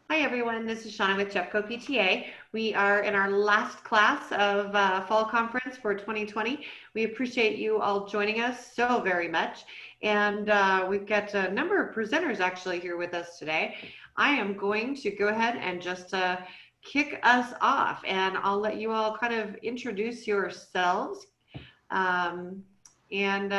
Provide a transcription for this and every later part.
Hi everyone, this is Shauna with Jeffco PTA. We are in our last class of fall conference for 2020. We appreciate you all joining us so very much. And we've got a number of presenters actually here with us today. I am going to go ahead and just kick us off, and I'll let you all kind of introduce yourselves. Um, and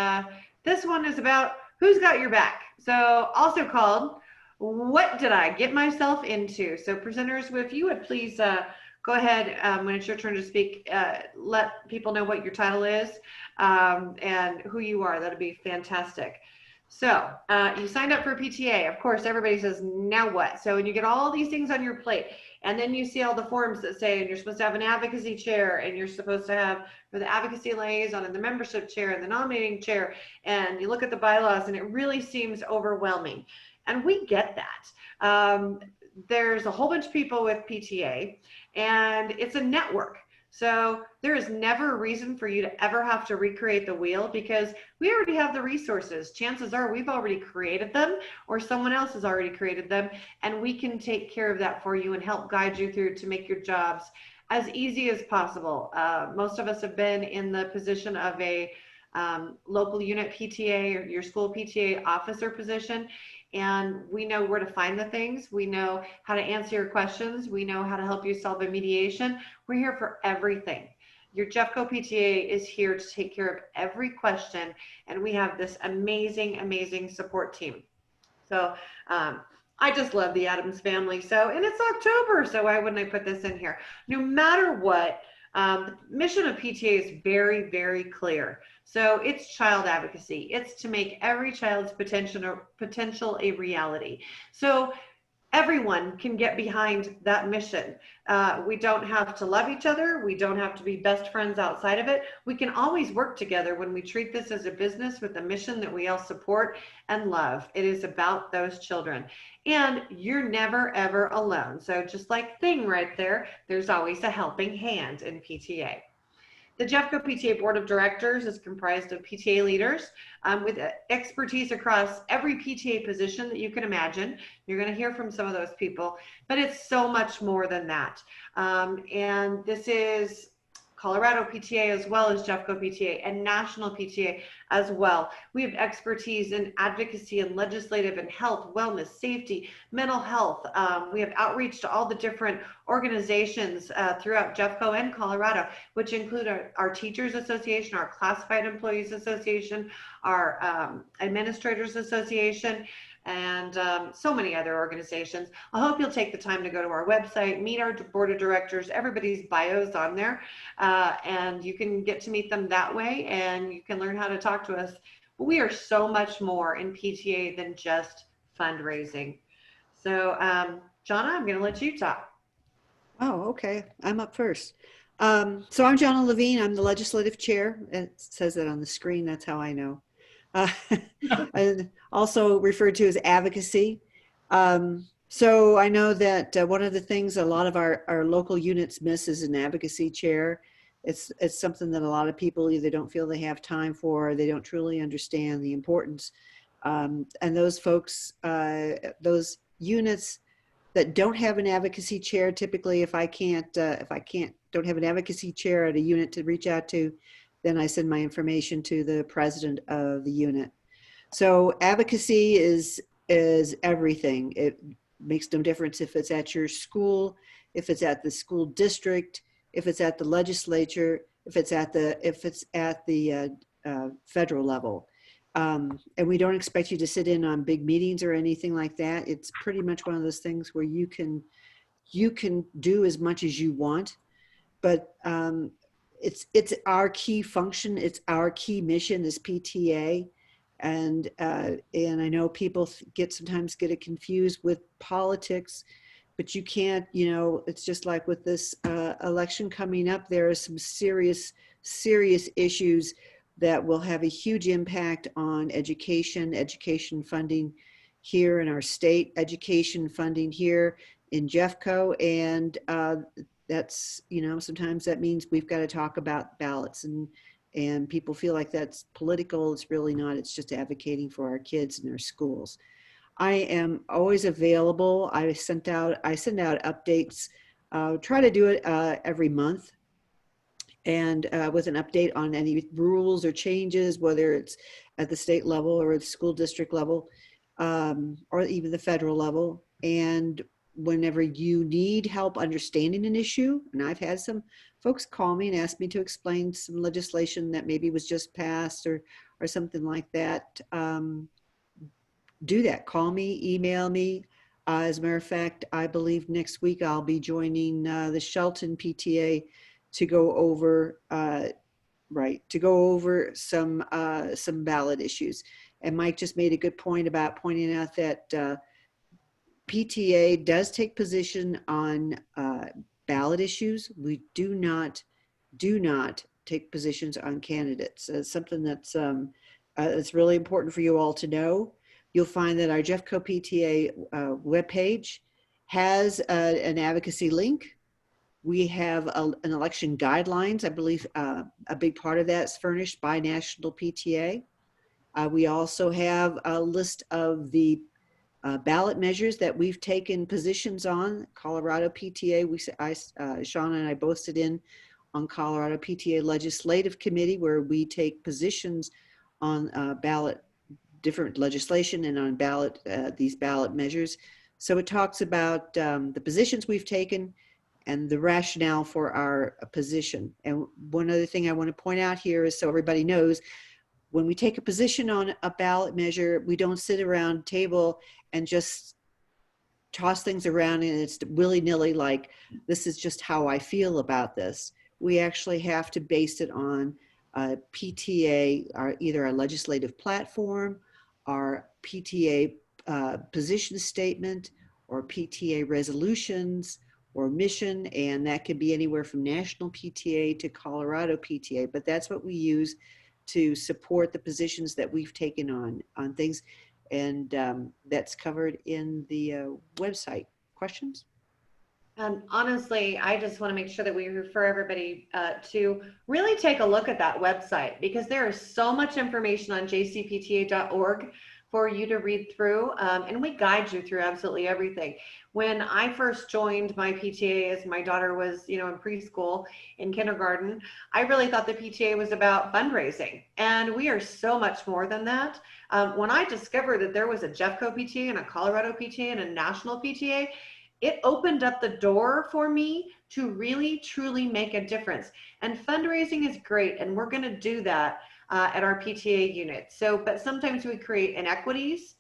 this one is about who's got your back. So also called what did I get myself into? So presenters, if you would please go ahead when it's your turn to speak, let people know what your title is and who you are. That'd be fantastic. So you signed up for PTA. Of course, everybody says, now what? So when you get all these things on your plate, and then you see all the forms that say, and you're supposed to have an advocacy chair, and you're supposed to have for the advocacy liaison and the membership chair and the nominating chair, and you look at the bylaws, and it really seems overwhelming. And we get that. There's a whole bunch of people with PTA, and it's a network. So there is never a reason for you to ever have to recreate the wheel because we already have the resources. Chances are we've already created them or someone else has already created them, and we can take care of that for you and help guide you through to make your jobs as easy as possible. Most of us have been in the position of a local unit PTA or your school PTA officer position, and we know where to find the things. We know how to answer your questions. We know how to help you solve a mediation. We're here for everything. Your Jeffco PTA is here to take care of every question, and we have this amazing, amazing support team. So I just love the Addams family. So, and it's October, so why wouldn't I put this in here? No matter what, the mission of PTA is very, very clear. So it's child advocacy. It's to make every child's potential a reality. So everyone can get behind that mission. We don't have to love each other. We don't have to be best friends outside of it. We can always work together when we treat this as a business with a mission that we all support and love. It is about those children. And you're never, ever alone. So just like Thing right there, there's always a helping hand in PTA. The Jeffco PTA Board of Directors is comprised of PTA leaders with expertise across every PTA position that you can imagine. You're going to hear from some of those people, but it's so much more than that. And this is Colorado PTA as well as Jeffco PTA and National PTA as well. We have expertise in advocacy and legislative and health, wellness, safety, mental health. We have outreach to all the different organizations throughout Jeffco and Colorado, which include our Teachers Association, our Classified Employees Association, our Administrators Association, and so many other organizations. I hope you'll take the time to go to our website, meet our board of directors. Everybody's bios on there, and you can get to meet them that way, and you can learn how to talk to us. We are so much more in PTA than just fundraising. So, Jonna, I'm going to let you talk. Oh, okay. I'm up first. So I'm Jonna Levine. I'm the legislative chair. It says that on the screen. That's how I know. And also referred to as advocacy. So I know that one of the things a lot of our local units miss is an advocacy chair. It's something that a lot of people either don't feel they have time for, or they don't truly understand the importance. And those folks, those units that don't have an advocacy chair, typically if I don't have an advocacy chair at a unit to reach out to, then I send my information to the president of the unit. So advocacy is everything. It makes no difference if it's at your school, if it's at the school district, if it's at the legislature, if it's at the federal level. And we don't expect you to sit in on big meetings or anything like that. It's pretty much one of those things where you can do as much as you want, but it's our key function. It's our key mission as PTA. And I know people sometimes get it confused with politics, but you can't, it's just like with this election coming up, there are some serious issues that will have a huge impact on education funding here in our state, education funding here in Jeffco. And that's, sometimes that means we've got to talk about ballots, and people feel like that's political. It's really not. It's just advocating for our kids and their schools. I am always available. I send out updates. Try to do it every month, and with an update on any rules or changes, whether it's at the state level or at the school district level, or even the federal level. And whenever you need help understanding an issue, and I've had some folks call me and ask me to explain some legislation that maybe was just passed or something like that, do that. Call me, email me. As a matter of fact, I believe next week I'll be joining the Shelton PTA to go over some ballot issues. And Mike just made a good point about pointing out that PTA does take position on ballot issues. We do not take positions on candidates. It's something that's really important for you all to know. You'll find that our Jeffco PTA webpage has an advocacy link. We have an election guidelines. I believe a big part of that is furnished by National PTA. We also have a list of the ballot measures that we've taken positions on. Colorado PTA, Shauna and I both sit in on Colorado PTA Legislative Committee, where we take positions on ballot, different legislation and on ballot, these ballot measures. So it talks about the positions we've taken and the rationale for our position. And one other thing I want to point out here is so everybody knows, when we take a position on a ballot measure, we don't sit around a table and just toss things around and it's willy-nilly like, this is just how I feel about this. We actually have to base it on PTA, either our legislative platform, our PTA position statement, or PTA resolutions, or mission, and that could be anywhere from National PTA to Colorado PTA, but that's what we use to support the positions that we've taken on things, and that's covered in the website. Questions? And honestly, I just want to make sure that we refer everybody to really take a look at that website, because there is so much information on jcpta.org for you to read through, and we guide you through absolutely everything. When I first joined my PTA, as my daughter was, in preschool, in kindergarten, I really thought the PTA was about fundraising, and we are so much more than that. When I discovered that there was a Jeffco PTA and a Colorado PTA and a national PTA, it opened up the door for me to really, truly make a difference. And fundraising is great, and we're going to do that at our PTA unit. So, but sometimes we create inequities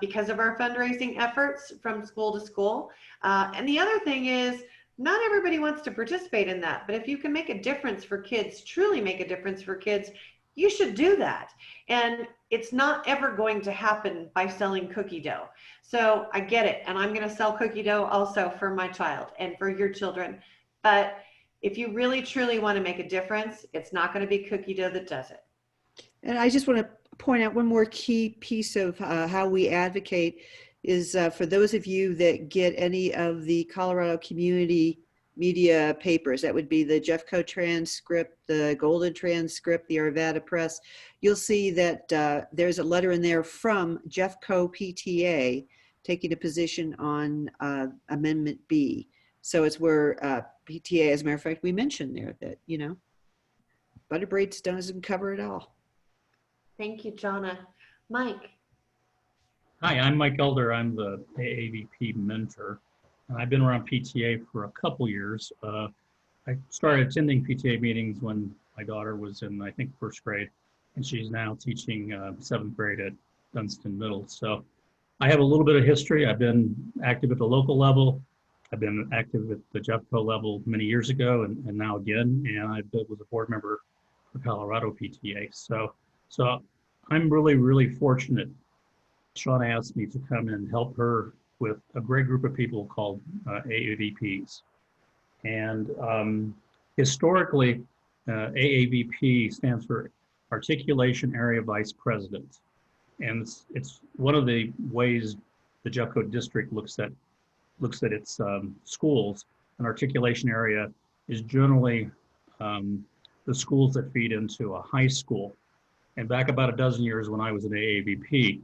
because of our fundraising efforts from school to school. And the other thing is, not everybody wants to participate in that, but if you can make a difference for kids, truly make a difference for kids, you should do that. And it's not ever going to happen by selling cookie dough. So I get it. And I'm going to sell cookie dough also for my child and for your children. But if you really, truly want to make a difference, it's not going to be cookie dough that does it. And I just want to point out one more key piece of how we advocate is for those of you that get any of the Colorado community media papers, that would be the Jeffco transcript, the Golden transcript, the Arvada Press, you'll see that there's a letter in there from Jeffco PTA taking a position on Amendment B. So it's where PTA, as a matter of fact, we mentioned there that, butter braids doesn't cover it all. Thank you, Jonna. Mike. Hi, I'm Mike Elder. I'm the AAVP mentor. And I've been around PTA for a couple years. I started attending PTA meetings when my daughter was in, I think, first grade, and she's now teaching seventh grade at Dunstan Middle. So I have a little bit of history. I've been active at the local level. I've been active at the Jeffco level many years ago and now again, and I was a board member for Colorado PTA. So I'm really, really fortunate. Shauna asked me to come and help her with a great group of people called AAVPs. And historically, AAVP stands for Articulation Area Vice President. And it's one of the ways the Jeffco district looks at its schools. An articulation area is generally the schools that feed into a high school. And back about a dozen years when I was an AAVP,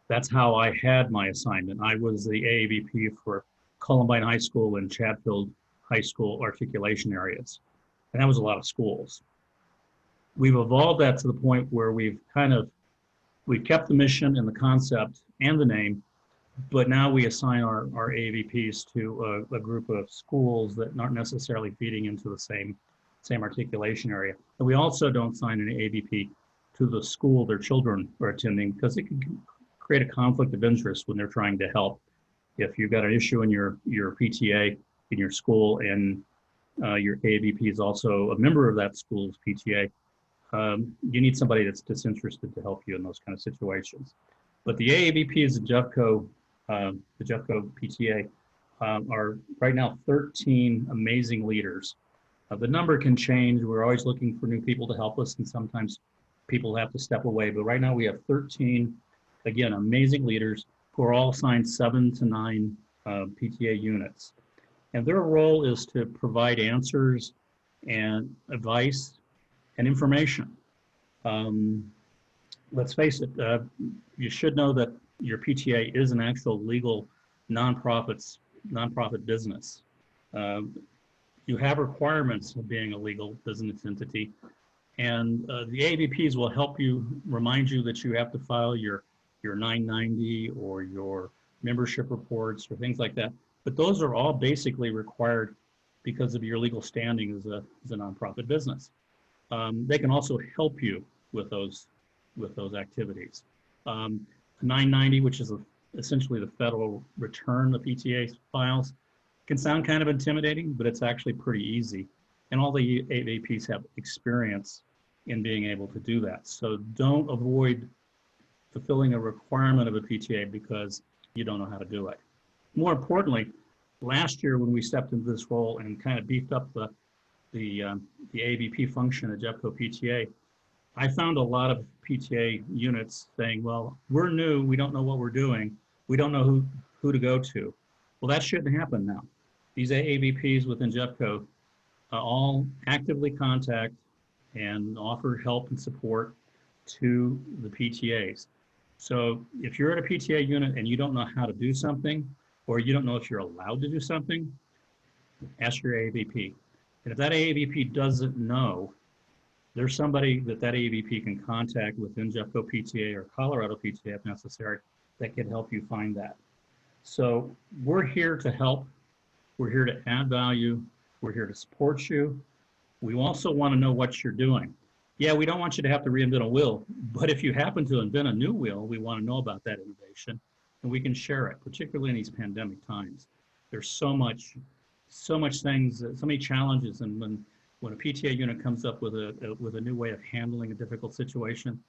That's how I had my assignment. I was the AAVP for Columbine High School and Chatfield High School articulation areas. And that was a lot of schools. We've evolved that to the point where we've kept the mission and the concept and the name, but now we assign our AAVPs to a group of schools that aren't necessarily feeding into the same articulation area. And we also don't assign an AAVP to the school their children are attending, because it can create a conflict of interest when they're trying to help. If you've got an issue in your PTA in your school, and your AAVP is also a member of that school's PTA, you need somebody that's disinterested to help you in those kind of situations. But the AAVPs at Jeffco, the Jeffco PTA, are right now 13 amazing leaders. The number can change. We're always looking for new people to help us, and sometimes people have to step away. But right now we have 13, again, amazing leaders who are all assigned 7 to 9 PTA units. And their role is to provide answers and advice and information. Let's face it, you should know that your PTA is an actual legal nonprofit business. You have requirements of being a legal business entity, and the AAVPs will help you, remind you that you have to file your 990 or your membership reports or things like that. But those are all basically required because of your legal standing as a nonprofit business. They can also help you with those activities. 990, which is essentially the federal return the PTA files, can sound kind of intimidating, but it's actually pretty easy. And all the AAVPs have experience in being able to do that. So don't avoid fulfilling a requirement of a PTA because you don't know how to do it. More importantly, last year when we stepped into this role and kind of beefed up the AAVP function at Jeffco PTA, I found a lot of PTA units saying, well, we're new, we don't know what we're doing, we don't know who to go to. Well, that shouldn't happen now. These AAVPs within Jeffco all actively contact and offer help and support to the PTAs. So if you're at a PTA unit and you don't know how to do something, or you don't know if you're allowed to do something, ask your AAVP. And if that AAVP doesn't know, there's somebody that AAVP can contact within Jeffco PTA or Colorado PTA if necessary that can help you find that. So we're here to help. We're here to add value. We're here to support you. We also want to know what you're doing. Yeah, we don't want you to have to reinvent a wheel, but if you happen to invent a new wheel, we want to know about that innovation and we can share it, particularly in these pandemic times. There's so much things, so many challenges, and when a PTA unit comes up with a new way of handling a difficult situation,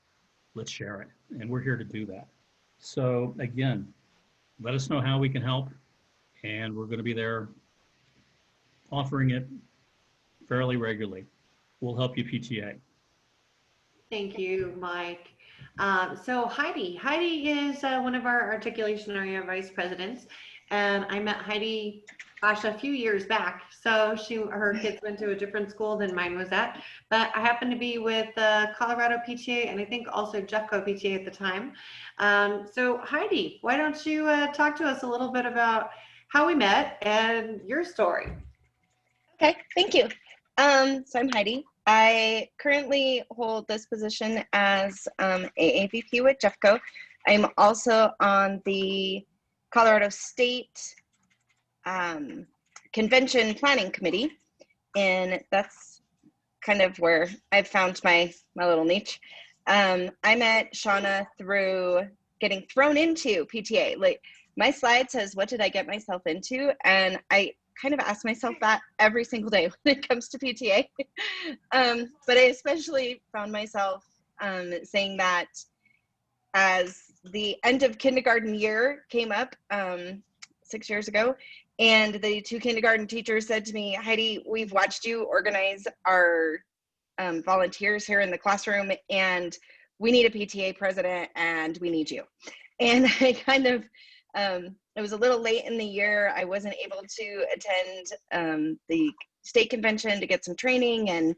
let's share it, and we're here to do that. So again, let us know how we can help, and we're going to be there offering it fairly regularly. We'll help you, PTA. Thank you, Mike. So Heidi is one of our articulation area vice presidents, and I met Heidi, gosh, a few years back. So her kids went to a different school than mine was at, but I happened to be with Colorado PTA and I think also Jeffco PTA at the time. So Heidi, why don't you talk to us a little bit about how we met and your story? Okay, thank you. So I'm Heidi. I currently hold this position as AAVP with Jeffco. I'm also on the Colorado State Convention Planning Committee, and that's kind of where I've found my little niche. I met Shauna through getting thrown into PTA. Like, my slide says, what did I get myself into? And I kind of ask myself that every single day when it comes to PTA. But I especially found myself saying that as the end of kindergarten year came up 6 years ago, and the 2 kindergarten teachers said to me, Heidi, we've watched you organize our volunteers here in the classroom, and we need a PTA president, and we need you. And I kind of, it was a little late in the year. I wasn't able to attend the state convention to get some training, and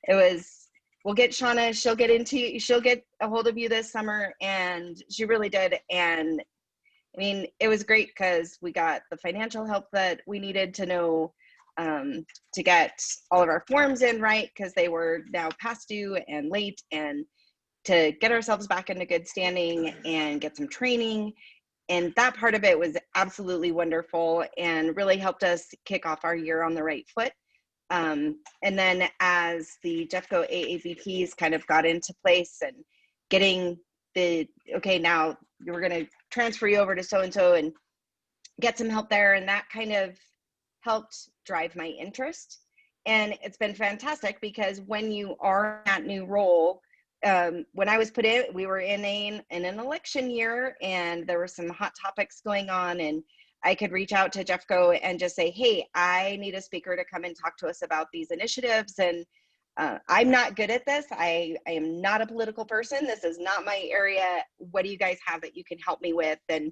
it was we'll get Shauna, she'll get a hold of you this summer. And she really did. And I mean, it was great because we got the financial help that we needed to know, to get all of our forms in right, because they were now past due and late, and to get ourselves back into good standing and get some training. And that part of it was absolutely wonderful and really helped us kick off our year on the right foot. And then as the Jeffco AAVPs kind of got into place and getting okay, now we're going to transfer you over to so-and-so and get some help there. And that kind of helped drive my interest. And it's been fantastic because when you are in that new role, when I was put in, we were in an election year, and there were some hot topics going on, and I could reach out to Jeffco and just say, hey, I need a speaker to come and talk to us about these initiatives. And I'm not good at this. I am not a political person. This is not my area. What do you guys have that you can help me with? And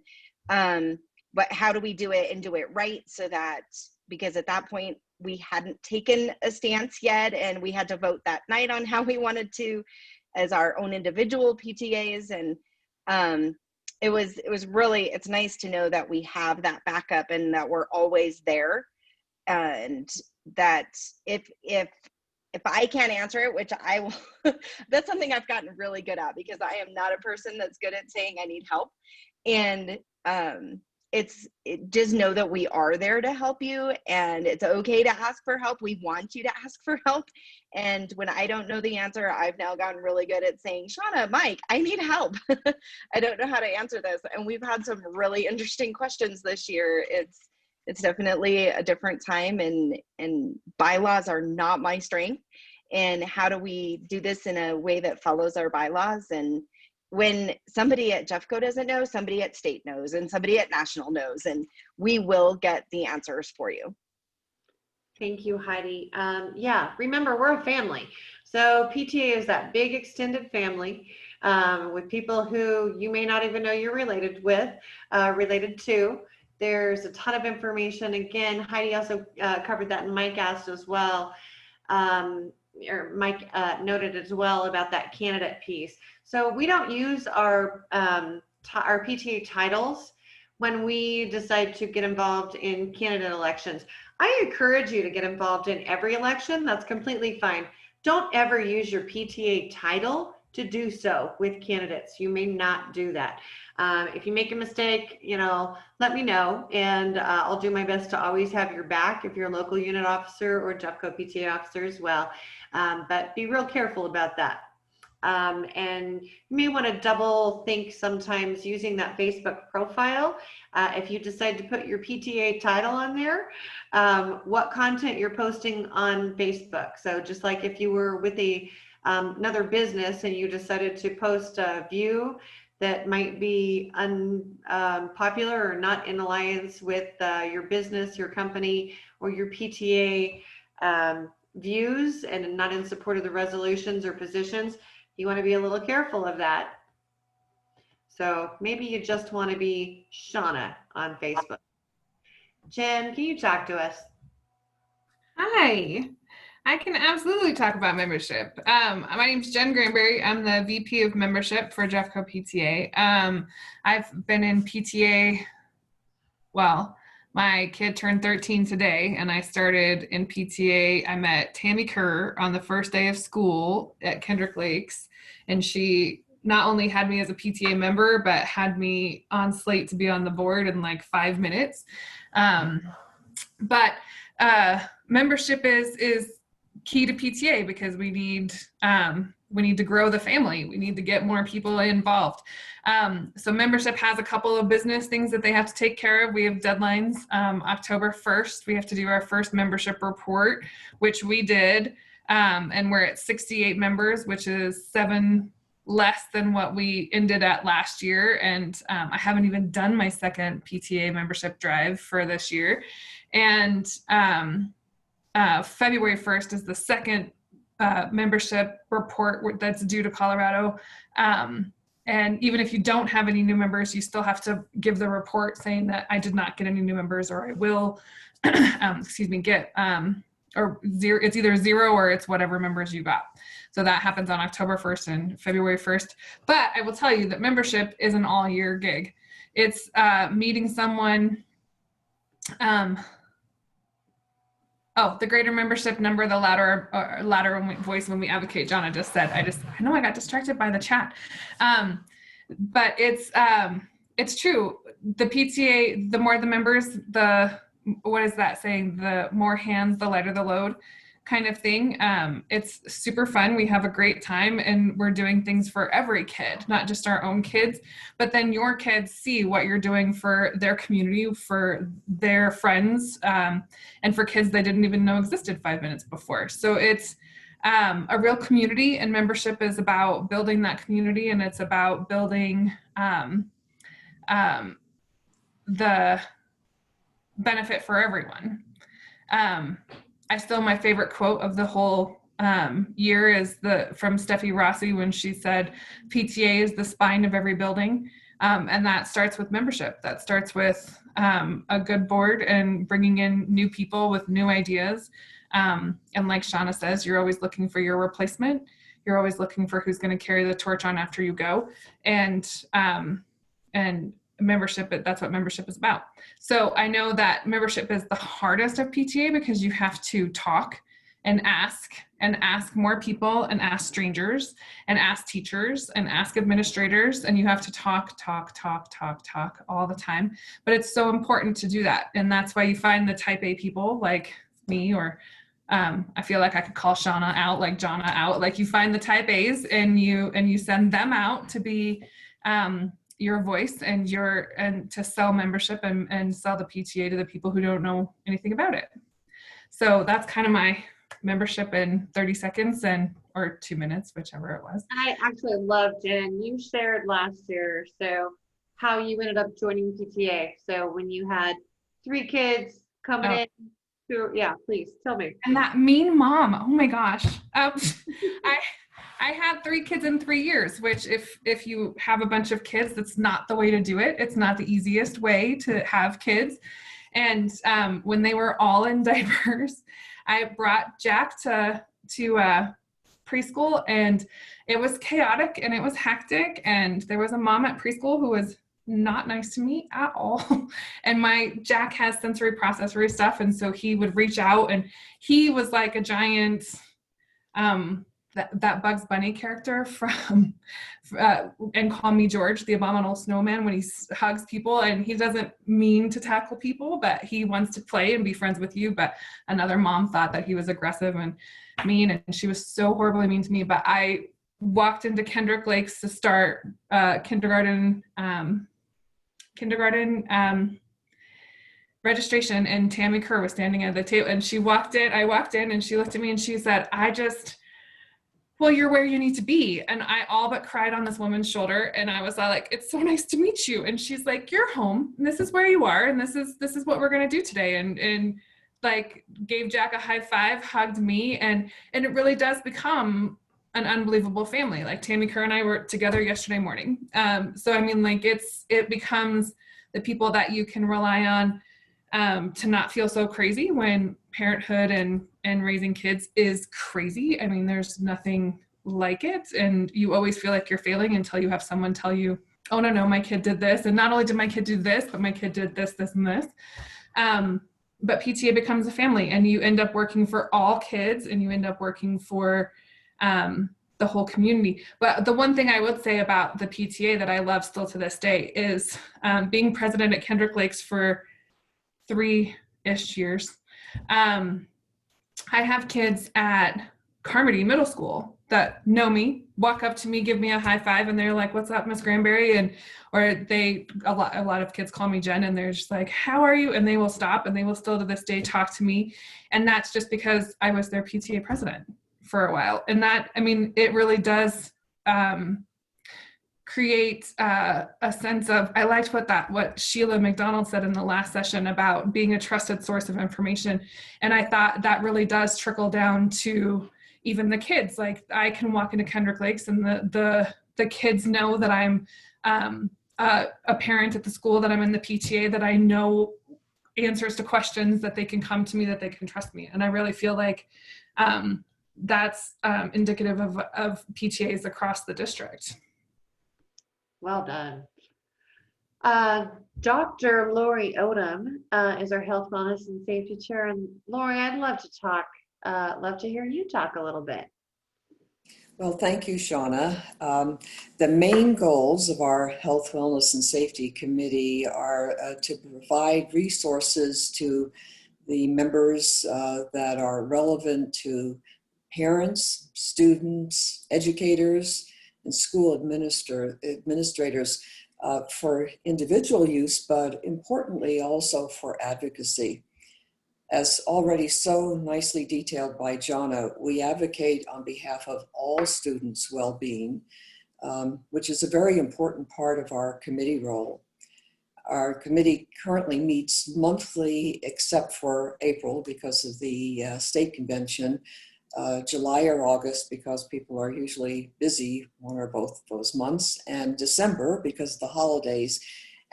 but how do we do it and do it right? So that, because at that point we hadn't taken a stance yet, and we had to vote that night on how we wanted to as our own individual PTAs. And it was really, it's nice to know that we have that backup and that we're always there. And that if I can't answer it, which I will, that's something I've gotten really good at, because I am not a person that's good at saying I need help. And just know that we are there to help you, and it's okay to ask for help. We want you to ask for help. And when I don't know the answer, I've now gotten really good at saying, Shauna, Mike, I need help. I don't know how to answer this. And we've had some really interesting questions this year. It's definitely a different time, and bylaws are not my strength. And how do we do this in a way that follows our bylaws? And when somebody at Jeffco doesn't know, somebody at state knows, and somebody at national knows, and we will get the answers for you. Thank you, Heidi. Yeah, remember, we're a family. So PTA is that big extended family with people who you may not even know you're related to. There's a ton of information. Again, Heidi also covered that, and Mike asked as well, or Mike noted as well about that candidate piece. So we don't use our PTA titles when we decide to get involved in candidate elections. I encourage you to get involved in every election. That's completely fine. Don't ever use your PTA title to do so with candidates. You may not do that. If you make a mistake, let me know, and I'll do my best to always have your back if you're a local unit officer or Jeffco PTA officer as well. But be real careful about that. And you may want to double think sometimes using that Facebook profile. If you decide to put your PTA title on there, what content you're posting on Facebook. So just like if you were with another business and you decided to post a view that might be unpopular or not in alliance with your business, your company, or your PTA views, and not in support of the resolutions or positions, you want to be a little careful of that. So maybe you just want to be Shauna on Facebook. Jen, can you talk to us? Hi, I can absolutely talk about membership. My name is Jen Granberry. I'm the VP of membership for Jeffco PTA. I've been in PTA, well, my kid turned 13 today, and I started in PTA. I met Tammy Kerr on the first day of school at Kendrick Lakes, and she not only had me as a PTA member, but had me on slate to be on the board in like 5 minutes. But membership is key to PTA, because we need to grow the family. We need to get more people involved. So membership has a couple of business things that they have to take care of. We have deadlines. October 1st, we have to do our first membership report, which we did. And we're at 68 members, which is 7 less than what we ended at last year. And I haven't even done my second PTA membership drive for this year. And February 1st is the second membership report that's due to Colorado. And even if you don't have any new members, you still have to give the report saying that I did not get any new members, or I will, get or zero, it's either 0 or it's whatever members you got. So that happens on October 1st and February 1st. But I will tell you that membership is an all year gig. It's meeting someone. The greater membership number, the louder voice when we advocate. Jonna just said. I know I got distracted by the chat, but it's true. The PTA, the more the members, what is that saying? The more hands, the lighter the load, kind of thing. It's super fun. We have a great time, and we're doing things for every kid, not just our own kids, but then your kids see what you're doing for their community, for their friends, and for kids they didn't even know existed 5 minutes before. So it's a real community, and membership is about building that community, and it's about building the benefit for everyone. My favorite quote of the whole year is from Steffi Rossi, when she said, PTA is the spine of every building. And that starts with membership. That starts with a good board and bringing in new people with new ideas. And like Shauna says, you're always looking for your replacement. You're always looking for who's going to carry the torch on after you go. And membership, that's what membership is about. So I know that membership is the hardest of PTA because you have to talk and ask more people, and ask strangers, and ask teachers, and ask administrators, and you have to talk all the time. But it's so important to do that. And that's why you find the type A people like me, or I feel like I could call Shauna out, like Jonna out. Like, you find the type A's and you send them out to be your voice and to sell membership and sell the PTA to the people who don't know anything about it. So that's kind of my membership in 30 seconds or 2 minutes, whichever it was. I actually loved, and you shared last year, so how you ended up joining PTA. So when you had 3 kids coming in, please tell me. And that mean mom, oh my gosh. I had 3 kids in 3 years, which if you have a bunch of kids, that's not the way to do it. It's not the easiest way to have kids. And when they were all in diapers, I brought Jack to preschool, and it was chaotic and it was hectic. And there was a mom at preschool who was not nice to me at all. And my Jack has sensory processory stuff. And so he would reach out, and he was like a giant, that Bugs Bunny character from and Call Me George, the abominable snowman, when he hugs people, and he doesn't mean to tackle people, but he wants to play and be friends with you. But another mom thought that he was aggressive and mean, and she was so horribly mean to me. But I walked into Kendrick Lakes to start kindergarten registration, and Tammy Kerr was standing at the table, and I walked in and she looked at me and she said, well, you're where you need to be. And I all but cried on this woman's shoulder. And I was like, it's so nice to meet you. And she's like, you're home, and this is where you are. And this is what we're going to do today. And like gave Jack a high five, hugged me. And it really does become an unbelievable family. Like Tammy Kerr and I were together yesterday morning. So, I mean, like it becomes the people that you can rely on to not feel so crazy when parenthood and raising kids is crazy. I mean, there's nothing like it. And you always feel like you're failing until you have someone tell you, oh, no, my kid did this. And not only did my kid do this, but my kid did this, this, and this. But PTA becomes a family, and you end up working for all kids, and you end up working for the whole community. But the one thing I would say about the PTA that I love still to this day is being president at Kendrick Lakes for 3-ish years. I have kids at Carmody Middle School that know me, walk up to me, give me a high five, and they're like, what's up, Miss Granberry? Or a lot of kids call me Jen, and they're just like, how are you? And they will stop, and they will still to this day talk to me. And that's just because I was their PTA president for a while. And that, I mean, it really does create a sense of, I liked what Sheila McDonald said in the last session about being a trusted source of information. And I thought that really does trickle down to even the kids. Like, I can walk into Kendrick Lakes, and the kids know that I'm a parent at the school, that I'm in the PTA, that I know answers to questions, that they can come to me, that they can trust me. And I really feel like that's indicative of PTAs across the district. Well done. Dr. Lori Odom is our Health, Wellness, and Safety Chair. And Lori, I'd love to hear you talk a little bit. Well, thank you, Shauna. The main goals of our Health, Wellness, and Safety Committee are to provide resources to the members that are relevant to parents, students, educators, and school administrators for individual use, but importantly also for advocacy. As already so nicely detailed by Jonna, we advocate on behalf of all students' well-being, which is a very important part of our committee role. Our committee currently meets monthly, except for April because of the state convention, July or August because people are usually busy one or both those months, and December because of the holidays.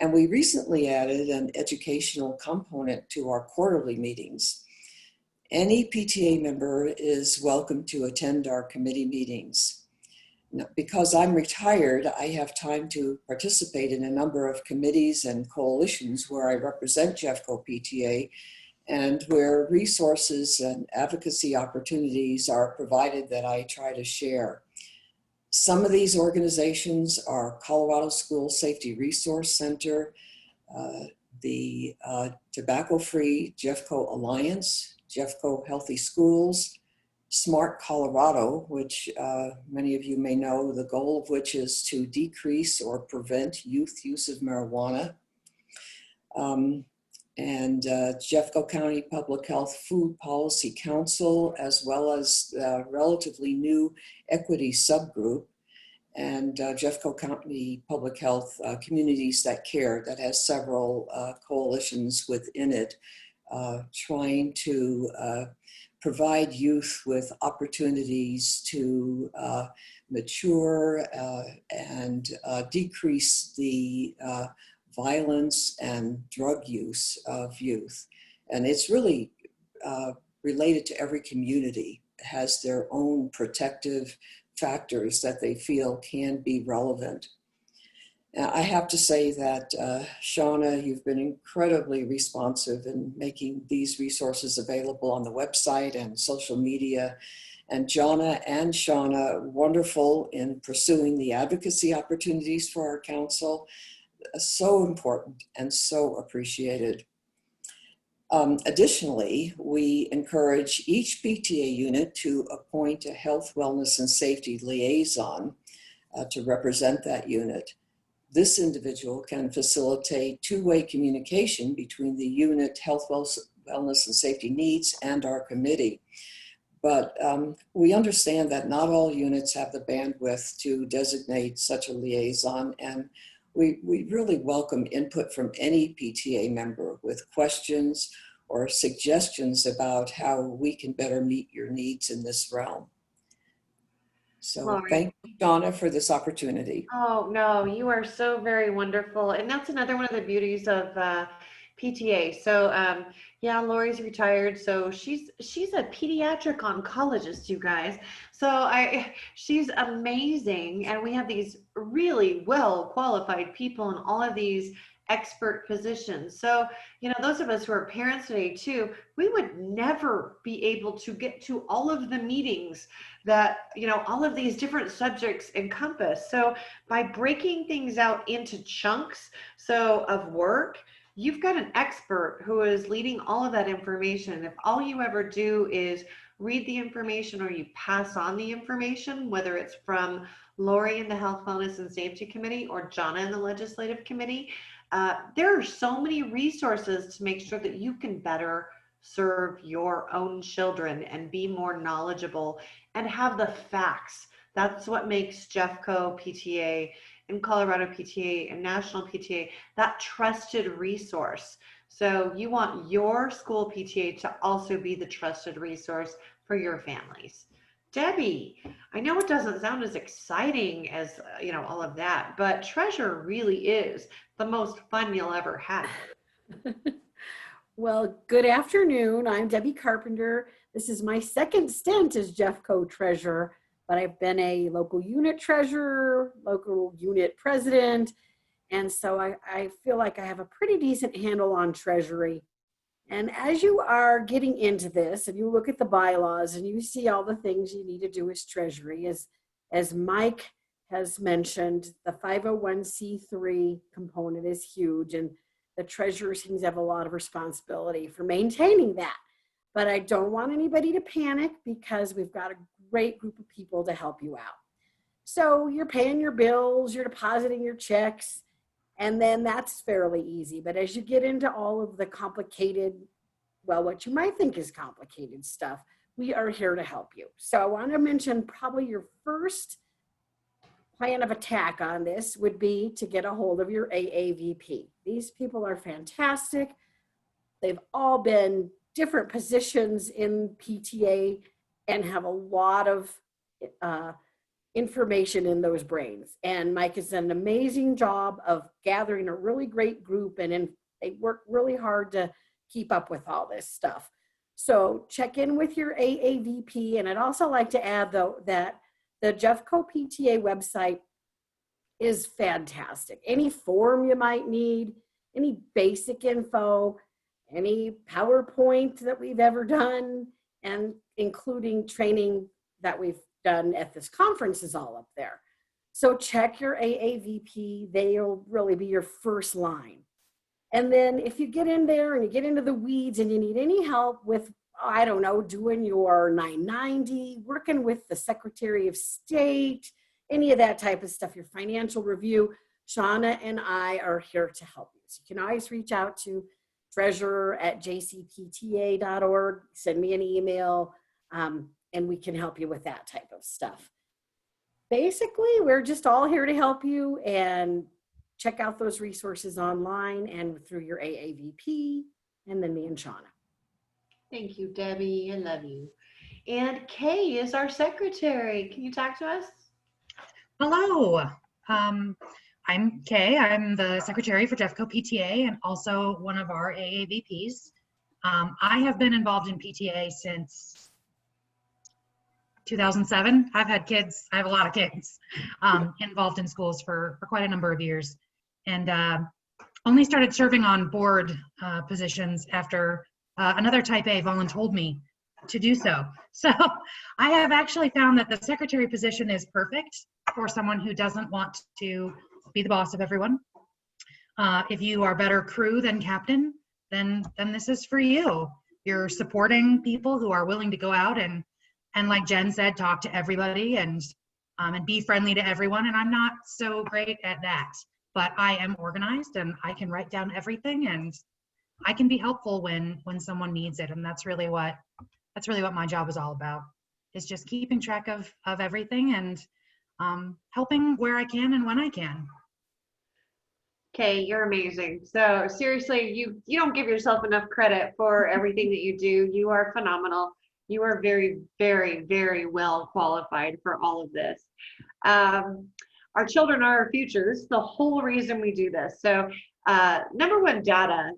And we recently added an educational component to our quarterly meetings. Any PTA member is welcome to attend our committee meetings. Now, because I'm retired, I have time to participate in a number of committees and coalitions where I represent Jeffco PTA and where resources and advocacy opportunities are provided that I try to share. Some of these organizations are Colorado School Safety Resource Center, the Tobacco-Free Jeffco Alliance, Jeffco Healthy Schools, Smart Colorado, which many of you may know, the goal of which is to decrease or prevent youth use of marijuana. And Jeffco County Public Health Food Policy Council, as well as the relatively new equity subgroup, and Jeffco County Public Health Communities That Care, that has several coalitions within it, trying to provide youth with opportunities to mature and decrease the violence and drug use of youth. And it's really related to every community. It has their own protective factors that they feel can be relevant. Now, I have to say that Shauna, you've been incredibly responsive in making these resources available on the website and social media. And Jonna and Shauna, wonderful in pursuing the advocacy opportunities for our council. So important and so appreciated. Additionally, we encourage each PTA unit to appoint a health, wellness, and safety liaison to represent that unit. This individual can facilitate two-way communication between the unit health, wellness, and safety needs and our committee. But we understand that not all units have the bandwidth to designate such a liaison, and we really welcome input from any PTA member with questions or suggestions about how we can better meet your needs in this realm. So Lori. Thank you, Donna, for this opportunity. Oh, no, you are so very wonderful. And that's another one of the beauties of PTA. So yeah, Lori's retired. So she's a pediatric oncologist, you guys. So she's amazing. And we have these really well qualified people in all of these expert positions. So, you know, those of us who are parents today too, we would never be able to get to all of the meetings that, you know, all of these different subjects encompass. So by breaking things out into chunks, so of work, you've got an expert who is leading all of that information. If all you ever do is read the information or you pass on the information, whether it's from Lori in the Health, Wellness, and Safety Committee or Jonna in the Legislative Committee, there are so many resources to make sure that you can better serve your own children and be more knowledgeable and have the facts. That's what makes Jeffco PTA and Colorado PTA and National PTA that trusted resource. So you want your school PTA to also be the trusted resource for your families. Debbie, I know it doesn't sound as exciting as, you know, all of that, but treasure really is the most fun you'll ever have. Well, good afternoon. I'm Debbie Carpenter. This is my second stint as Jeffco treasurer, but I've been a local unit treasurer, local unit president, and so I feel like I have a pretty decent handle on treasury. And as you are getting into this, and you look at the bylaws and you see all the things you need to do as treasury, as Mike has mentioned, the 501c3 component is huge, and the treasurer seems to have a lot of responsibility for maintaining that. But I don't want anybody to panic because we've got a great group of people to help you out. So you're paying your bills, you're depositing your checks, and then that's fairly easy. But as you get into all of the complicated, well, what you might think is complicated stuff, we are here to help you. So I want to mention probably your first plan of attack on this would be to get a hold of your AAVP. These people are fantastic. They've all been different positions in PTA and have a lot of information in those brains. And Mike has done an amazing job of gathering a really great group, and they work really hard to keep up with all this stuff. So check in with your AAVP. And I'd also like to add, though, that the Jeffco PTA website is fantastic. Any form you might need, any basic info, any PowerPoint that we've ever done, and including training that we've done at this conference is all up there. So check your AAVP. They'll really be your first line. And then if you get in there and you get into the weeds and you need any help with, I don't know, doing your 990, working with the Secretary of State, any of that type of stuff, your financial review, Shauna and I are here to help you. So you can always reach out to treasurer@jcpta.org, send me an email, and we can help you with that type of stuff. Basically, we're just all here to help you, and check out those resources online and through your AAVP, and then me and Shauna. Thank you, Debbie. I love you. And Kay is our secretary. Can you talk to us? Hello, I'm Kay. I'm the secretary for Jeffco PTA and also one of our AAVPs. I have been involved in PTA since 2007. I've had kids, I have a lot of kids involved in schools for quite a number of years, and only started serving on board positions after another type A volunteered me to do so. So I have actually found that the secretary position is perfect for someone who doesn't want to be the boss of everyone. If you are better crew than captain, then this is for you. You're supporting people who are willing to go out and like Jen said, talk to everybody and be friendly to everyone. And I'm not so great at that, but I am organized and I can write down everything and I can be helpful when someone needs it. And that's really what my job is all about, is just keeping track of everything and helping where I can and when I can. Kay, you're amazing. So seriously, you don't give yourself enough credit for everything that you do. You are phenomenal. You are very, very, very well qualified for all of this. Our children are our futures, the whole reason we do this. So number one data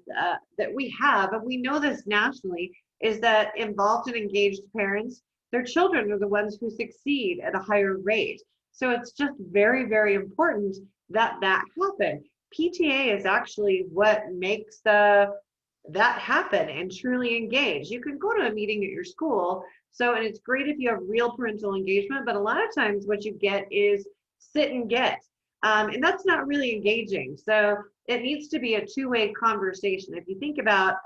that we have, and we know this nationally, is that involved and engaged parents, their children are the ones who succeed at a higher rate. So it's just very, very important that happen. PTA is actually what makes that happen and truly engage. You can go to a meeting at your school, and it's great if you have real parental engagement, but a lot of times what you get is sit and get, and that's not really engaging. So it needs to be a two-way conversation. If you think about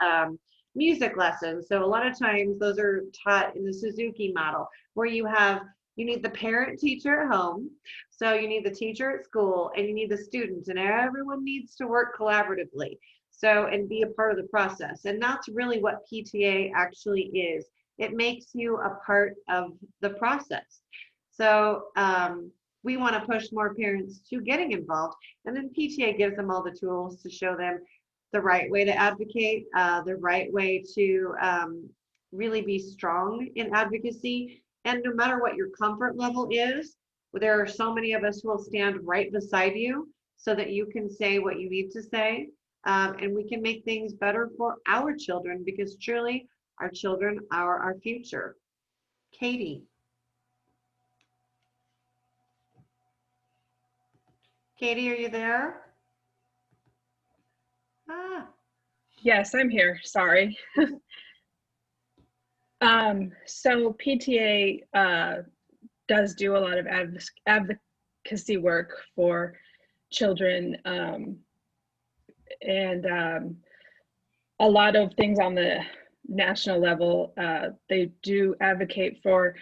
music lessons, so a lot of times those are taught in the Suzuki model, where you need the parent teacher at home, so you need the teacher at school, and you need the students, and everyone needs to work collaboratively. So, and be a part of the process. And that's really what PTA actually is. It makes you a part of the process. So we want to push more parents to getting involved. And then PTA gives them all the tools to show them the right way to advocate, the right way to really be strong in advocacy. And no matter what your comfort level is, there are so many of us who will stand right beside you so that you can say what you need to say. and we can make things better for our children, because truly our children are our future. Katie. Katie, are you there? Ah. Yes, I'm here. Sorry. So PTA does do a lot of advocacy work for children, and a lot of things on the national level. They do advocate for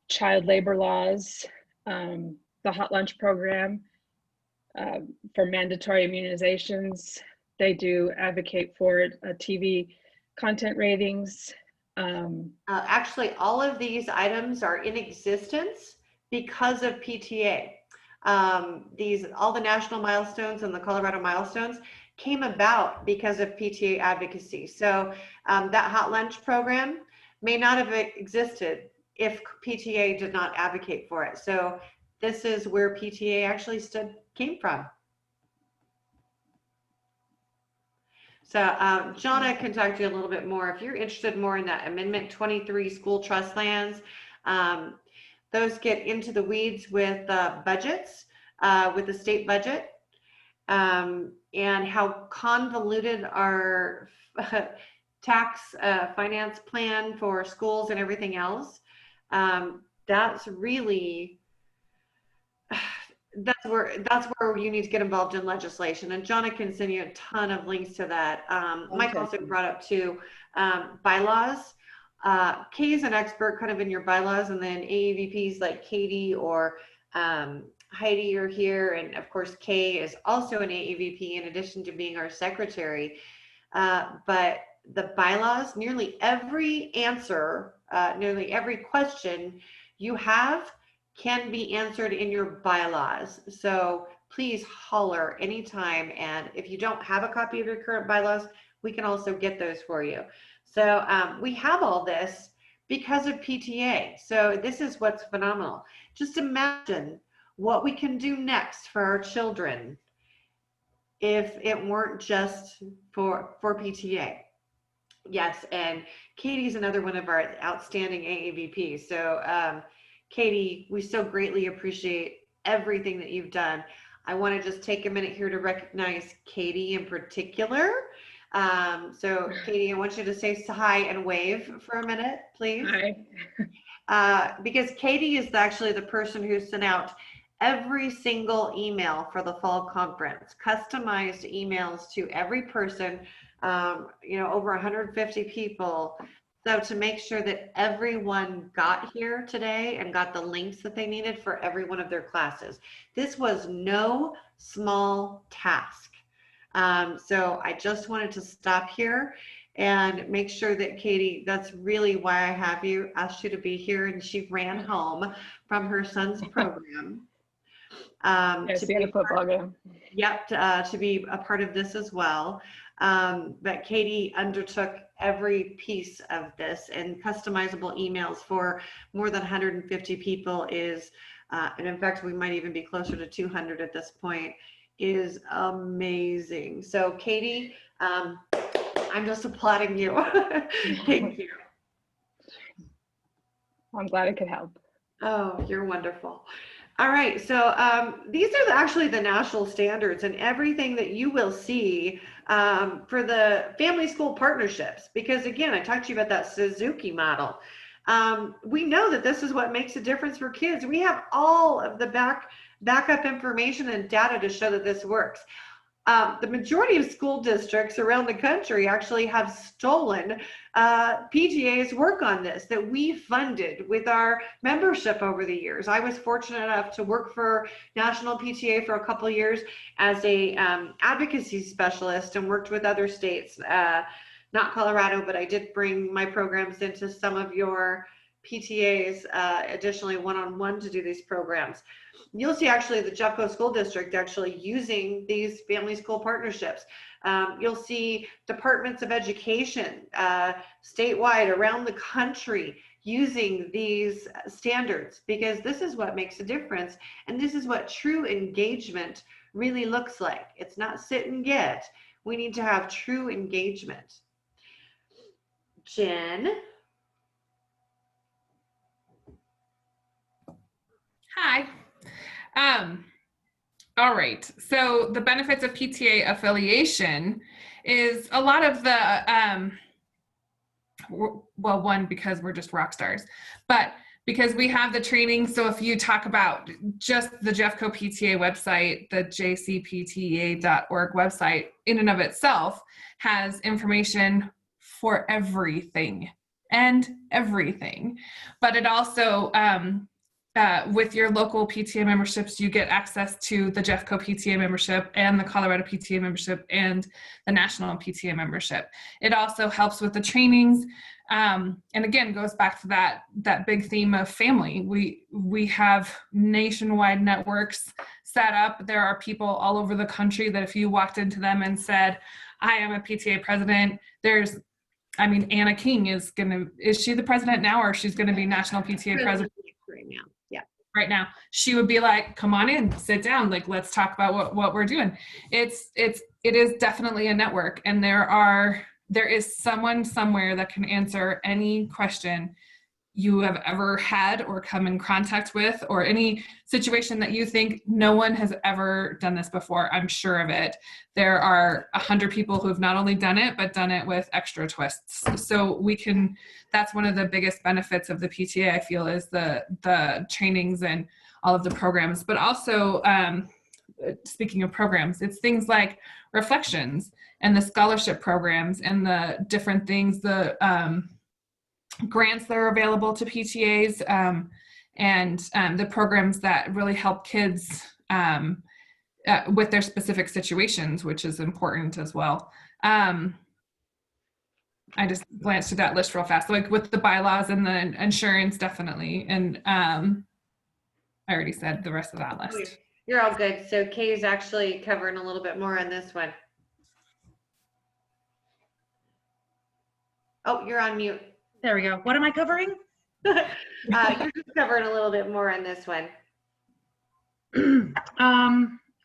child labor laws, the hot lunch program, for mandatory immunizations. They do advocate for TV content ratings. Actually, all of these items are in existence because of PTA. All the national milestones and the Colorado milestones came about because of PTA advocacy. So that hot lunch program may not have existed if PTA did not advocate for it. So this is where PTA actually came from. So Jonna can talk to you a little bit more. If you're interested more in that Amendment 23 school trust lands, those get into the weeds with budgets, with the state budget, and how convoluted our tax finance plan for schools and everything else. That's really... that's where you need to get involved in legislation, and Jonna can send you a ton of links to that. Mike also brought up too, bylaws. Kay is an expert kind of in your bylaws, and then AAVPs like Katie or Heidi are here, and of course Kay is also an AAVP in addition to being our secretary. But the bylaws, nearly every answer, nearly every question you have can be answered in your bylaws. So please holler anytime. And if you don't have a copy of your current bylaws, we can also get those for you. So we have all this because of PTA. So this is what's phenomenal. Just imagine what we can do next for our children if it weren't just for PTA. Yes, and Katie's another one of our outstanding AAVPs. So Katie, we so greatly appreciate everything that you've done. I want to just take a minute here to recognize Katie in particular. So Katie, I want you to say hi and wave for a minute, please. Hi. Because Katie is actually the person who sent out every single email for the fall conference, customized emails to every person, over 150 people. So to make sure that everyone got here today and got the links that they needed for every one of their classes. This was no small task. So I just wanted to stop here and make sure that Katie, that's really why I have you, asked you to be here, and she ran home from her son's program. Yes, the football game. Yep, to be a part of this as well. But Katie undertook every piece of this, and customizable emails for more than 150 people is, and in fact, we might even be closer to 200 at this point, is amazing. So Katie, I'm just applauding you. Thank you. I'm glad I could help. Oh, you're wonderful. All right, so these are actually the national standards and everything that you will see for the family school partnerships, because again, I talked to you about that Suzuki model. We know that this is what makes a difference for kids. We have all of the backup information and data to show that this works. The majority of school districts around the country actually have stolen PTA's work on this that we funded with our membership over the years. I was fortunate enough to work for National PTA for a couple of years as a advocacy specialist, and worked with other states, not Colorado, but I did bring my programs into some of your PTAs, additionally one-on-one to do these programs. You'll see actually the Jeffco School District actually using these family school partnerships. You'll see departments of education statewide around the country using these standards, because this is what makes a difference, and this is what true engagement really looks like. It's not sit and get. We need to have true engagement. Jen? Hi. All right. So the benefits of PTA affiliation is a lot of the, well, one, because we're just rock stars, but because we have the training. So if you talk about just the Jeffco PTA website, the jcpta.org website in and of itself has information for everything and everything. But it also, with your local PTA memberships, you get access to the Jeffco PTA membership and the Colorado PTA membership and the national PTA membership. It also helps with the trainings. And again, goes back to that big theme of family. We have nationwide networks set up. There are people all over the country that if you walked into them and said, I am a PTA president, Anna King is she the president now, or she's gonna be national PTA president right now? Yeah. Right now, she would be like, come on in, sit down, like, let's talk about what we're doing. It is definitely a network, and there is someone somewhere that can answer any question you have ever had or come in contact with, or any situation that you think no one has ever done this before. I'm sure of it. There are 100 people who have not only done it, but done it with extra twists. So that's one of the biggest benefits of the PTA, I feel, is the trainings and all of the programs. But also, speaking of programs, it's things like reflections and the scholarship programs and the different things, the grants that are available to PTAs, and the programs that really help kids with their specific situations, which is important as well. I just glanced through that list real fast, like with the bylaws and the insurance, definitely. And I already said the rest of that list. You're all good. So Kay is actually covering a little bit more on this one. Oh, you're on mute. There we go. What am I covering? You're just covering a little bit more on this one.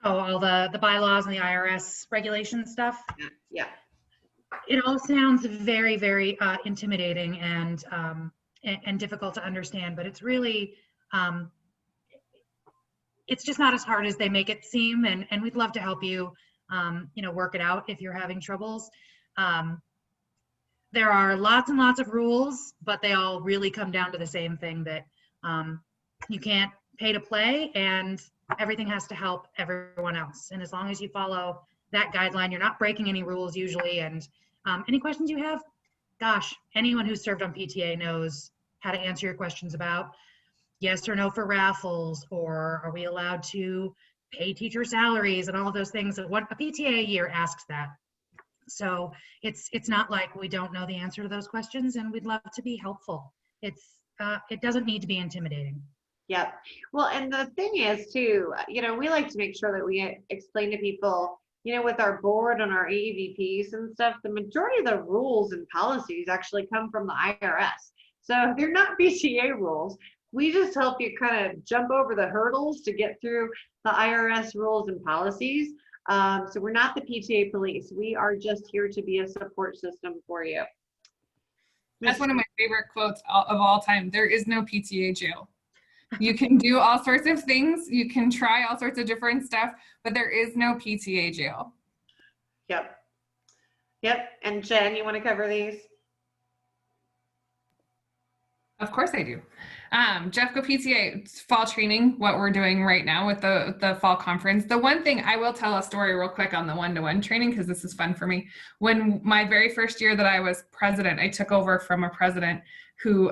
All the bylaws and the IRS regulation stuff. Yeah. It all sounds very, very intimidating and difficult to understand, but it's really, it's just not as hard as they make it seem, and we'd love to help you, work it out if you're having troubles. There are lots and lots of rules, but they all really come down to the same thing, that you can't pay to play, and everything has to help everyone else. And as long as you follow that guideline, you're not breaking any rules usually. And any questions you have, gosh, anyone who's served on PTA knows how to answer your questions about yes or no for raffles, or are we allowed to pay teacher salaries, and all of those things. What a PTA year asks that. So it's not like we don't know the answer to those questions, and we'd love to be helpful. It doesn't need to be intimidating. Yep. Well, and the thing is too, we like to make sure that we explain to people, with our board and our AEVPs and stuff, the majority of the rules and policies actually come from the IRS. So they're not PTA rules. We just help you kind of jump over the hurdles to get through the IRS rules and policies. So we're not the PTA police. We are just here to be a support system for you. That's one of my favorite quotes of all time. There is no PTA jail. You can do all sorts of things. You can try all sorts of different stuff, but there is no PTA jail. Yep. And Jen, you want to cover these? Of course I do. Jeffco PTA fall training, what we're doing right now with the fall conference. The one thing I will tell a story real quick on the one-to-one training, because this is fun for me. When my very first year that I was president, I took over from a president who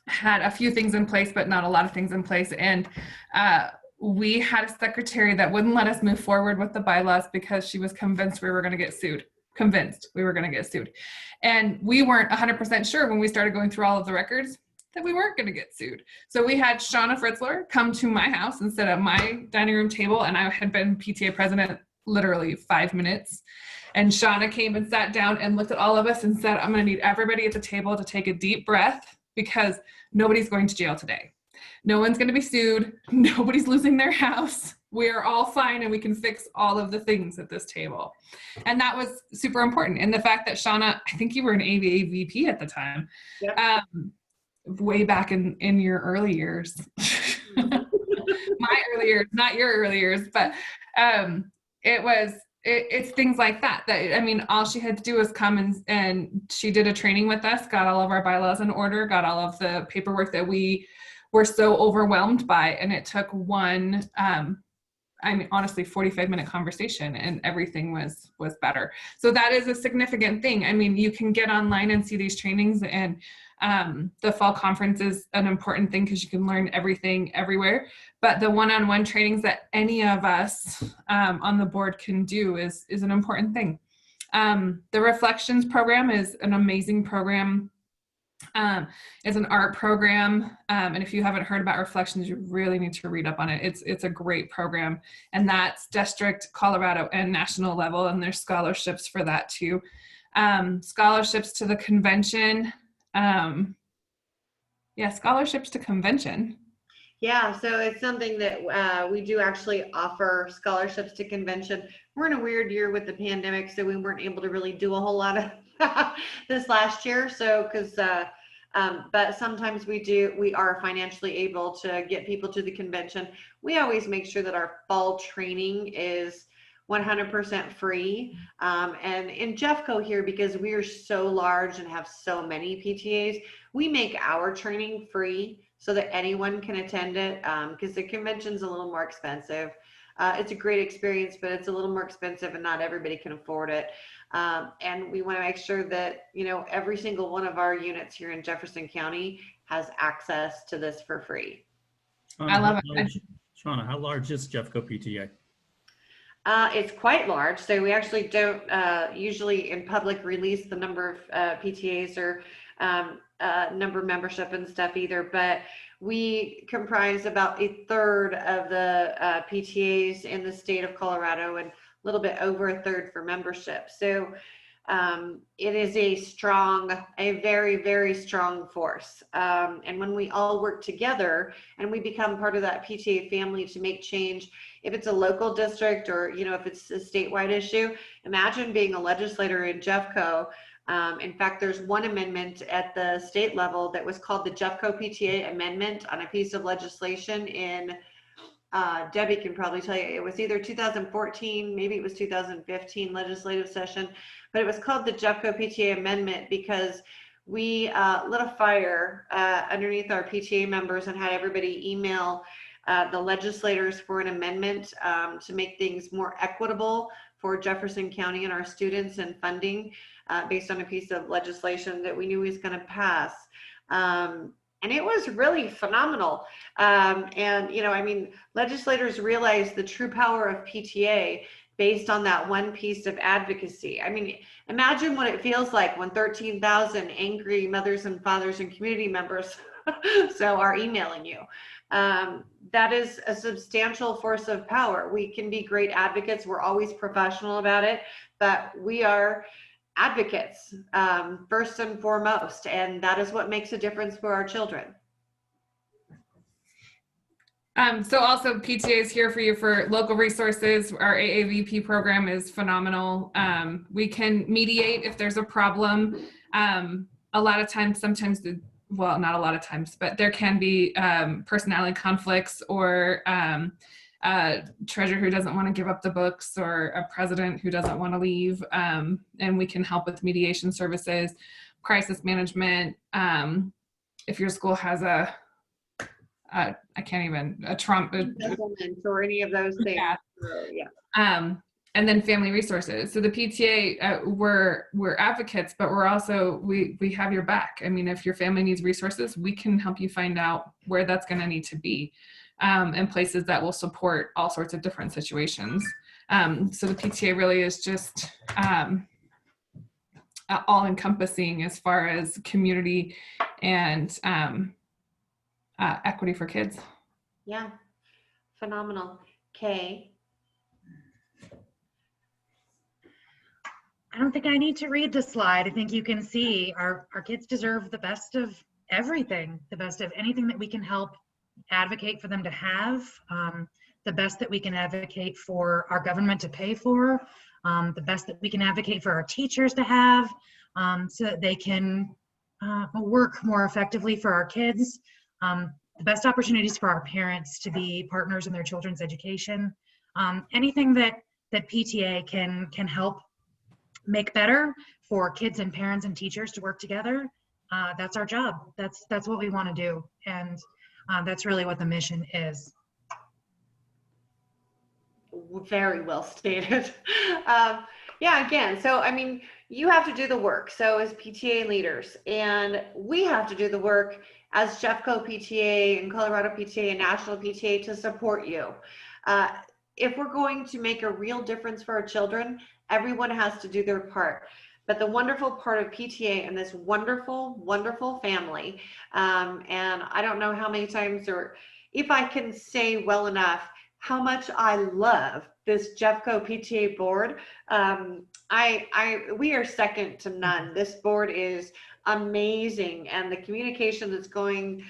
had a few things in place, but not a lot of things in place. And we had a secretary that wouldn't let us move forward with the bylaws because she was convinced we were going to get sued. And we weren't 100% sure when we started going through all of the records that we weren't going to get sued. So we had Shauna Fritzler come to my house and sit at my dining room table, and I had been PTA president literally 5 minutes. And Shauna came and sat down and looked at all of us and said, I'm going to need everybody at the table to take a deep breath, because nobody's going to jail today. No one's going to be sued. Nobody's losing their house. We are all fine and we can fix all of the things at this table. And that was super important. And the fact that Shauna, I think you were an ABA VP at the time, Yep. Way back in your early years. My early years, not your early years, but it's things like that, I mean, all she had to do was come and she did a training with us, got all of our bylaws in order, got all of the paperwork that we were so overwhelmed by. And it took one, I mean, honestly, 45-minute conversation and everything was better. So that is a significant thing. I mean, you can get online and see these trainings, and the fall conference is an important thing because you can learn everything everywhere. But the one-on-one trainings that any of us on the board can do is an important thing. The Reflections program is an amazing program. It's an art program, and if you haven't heard about Reflections, you really need to read up on it. It's a great program, and that's district, Colorado, and national level, and there's scholarships for that too. Scholarships to the convention. Scholarships to convention. Yeah, so it's something that we do actually offer scholarships to convention. We're in a weird year with the pandemic, so we weren't able to really do a whole lot of this last year. So, but sometimes we are financially able to get people to the convention. We always make sure that our fall training is 100% free. And in Jeffco here, because we are so large and have so many PTAs, we make our training free so that anyone can attend it, because the convention's a little more expensive. It's a great experience, but it's a little more expensive and not everybody can afford it. And we want to make sure that, every single one of our units here in Jefferson County has access to this for free. I love it. Shauna, how large is Jeffco PTA? It's quite large. So we actually don't usually in public release the number of PTAs or number of membership and stuff either, but we comprise about 1/3 of the PTAs in the state of Colorado and a little bit over 1/3 for membership. So it is a very, very strong force. And when we all work together and we become part of that PTA family to make change, if it's a local district or, if it's a statewide issue, imagine being a legislator in Jeffco. In fact, there's one amendment at the state level that was called the Jeffco PTA amendment on a piece of legislation in, Debbie can probably tell you, it was either 2014, maybe it was 2015 legislative session, but it was called the Jeffco PTA amendment because we lit a fire underneath our PTA members and had everybody email the legislators for an amendment to make things more equitable for Jefferson County and our students and funding based on a piece of legislation that we knew was going to pass. And it was really phenomenal. And, legislators realized the true power of PTA based on that one piece of advocacy. I mean, imagine what it feels like when 13,000 angry mothers and fathers and community members are emailing you. That is a substantial force of power. We can be great advocates. We're always professional about it, but we are advocates first and foremost, and that is what makes a difference for our children. So also PTA is here for you for local resources. Our AAVP program is phenomenal. We can mediate if there's a problem. A lot of times, well, not a lot of times, but there can be personality conflicts or a treasurer who doesn't want to give up the books or a president who doesn't want to leave. And we can help with mediation services, crisis management. If your school has a Trump or any of those things. Yeah. And then family resources. So the PTA, we're advocates, but we're also, we have your back. I mean, if your family needs resources, we can help you find out where that's going to need to be, and places that will support all sorts of different situations. So the PTA really is just all encompassing as far as community and equity for kids. Yeah, phenomenal. Kay. I don't think I need to read the slide. I think you can see our kids deserve the best of everything, the best of anything that we can help advocate for them to have. the best that we can advocate for our government to pay for, the best that we can advocate for our teachers to have, so that they can work more effectively for our kids, the best opportunities for our parents to be partners in their children's education, anything that PTA can help make better for kids and parents and teachers to work together. That's our job. That's what we want to do, and that's really what the mission is. Very well stated. Yeah, again, so I mean, you have to do the work. So as PTA leaders, and we have to do the work as Jeffco PTA and Colorado PTA and National PTA to support you. If we're going to make a real difference for our children, everyone has to do their part. But the wonderful part of PTA and this wonderful, wonderful family, and I don't know how many times, or if I can say well enough, how much I love this Jeffco PTA board. We are second to none. This board is amazing, and the communication that's going,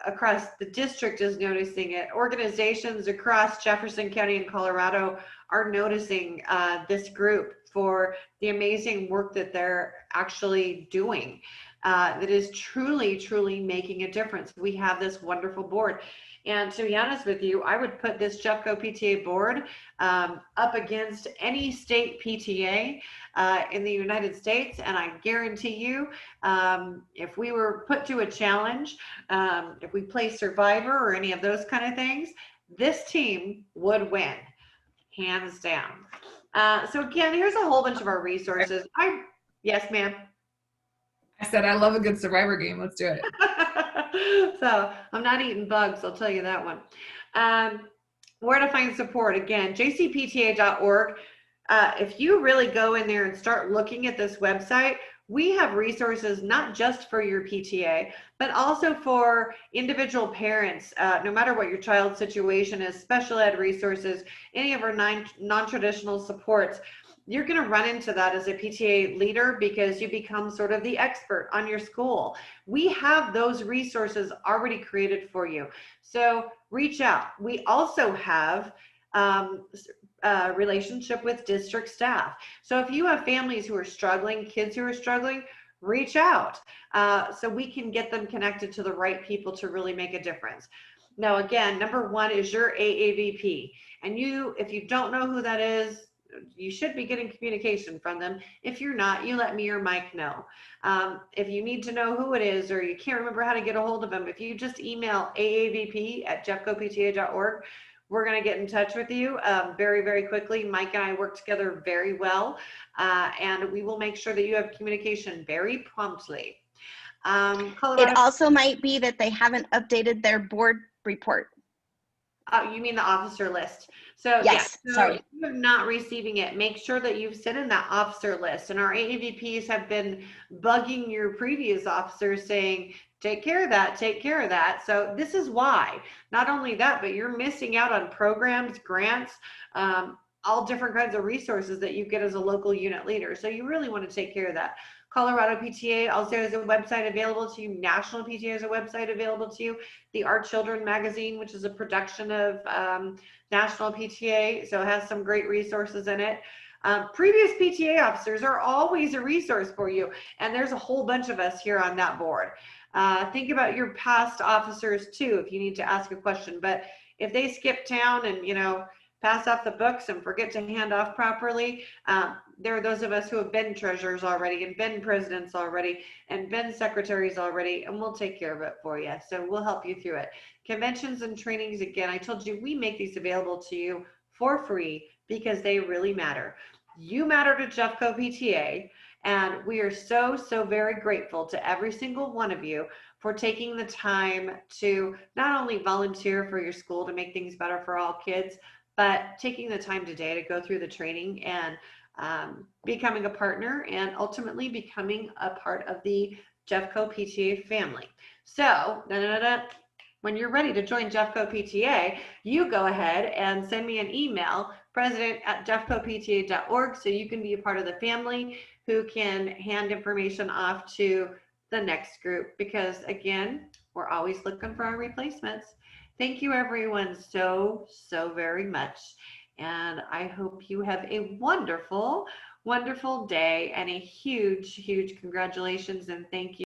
across the district is noticing it. Organizations across Jefferson County and Colorado are noticing this group for the amazing work that they're actually doing. That is truly, truly making a difference. We have this wonderful board. And to be honest with you, I would put this Jeffco PTA board up against any state PTA in the United States. And I guarantee you, if we were put to a challenge, if we play Survivor or any of those kind of things, this team would win, hands down. So again, here's a whole bunch of our resources. Yes, ma'am. I said, I love a good Survivor game. Let's do it. So I'm not eating bugs, I'll tell you that one. Where to find support? Again, jcpta.org. If you really go in there and start looking at this website, we have resources not just for your PTA, but also for individual parents, no matter what your child's situation is, special ed resources, any of our non-traditional supports. You're going to run into that as a PTA leader because you become sort of the expert on your school. We have those resources already created for you. So reach out. We also have a relationship with district staff. So if you have families who are struggling, kids who are struggling, reach out so we can get them connected to the right people to really make a difference. Now, again, number one is your AAVP. And if you don't know who that is, you should be getting communication from them. If you're not, you let me or Mike know. If you need to know who it is or you can't remember how to get a hold of them, if you just email aavp@jeffcopta.org, we're going to get in touch with you very, very quickly. Mike and I work together very well, and we will make sure that you have communication very promptly. It also might be that they haven't updated their board report. You mean the officer list? So yes, yeah, so sorry. if you're not receiving it, make sure that you've sent in that officer list. And our AAVPs have been bugging your previous officers saying, take care of that, take care of that. So this is why. Not only that, but you're missing out on programs, grants, all different kinds of resources that you get as a local unit leader. So you really want to take care of that. Colorado PTA also has a website available to you. National PTA has a website available to you. The Our Children magazine, which is a production of National PTA, so it has some great resources in it. Previous PTA officers are always a resource for you, and there's a whole bunch of us here on that board. Think about your past officers too if you need to ask a question, but if they skip town and pass off the books and forget to hand off properly, there are those of us who have been treasurers already and been presidents already and been secretaries already, and we'll take care of it for you. So we'll help you through it. Conventions and trainings, again, I told you we make these available to you for free because they really matter. You matter to Jeffco PTA, and we are so, so very grateful to every single one of you for taking the time to not only volunteer for your school to make things better for all kids, but taking the time today to go through the training and becoming a partner and ultimately becoming a part of the Jeffco PTA family. So when you're ready to join Jeffco PTA, you go ahead and send me an email, president@jeffcopta.org, so you can be a part of the family who can hand information off to the next group, because again, we're always looking for our replacements. Thank you, everyone, so very much. And I hope you have a wonderful, wonderful day and a huge, huge congratulations and thank you.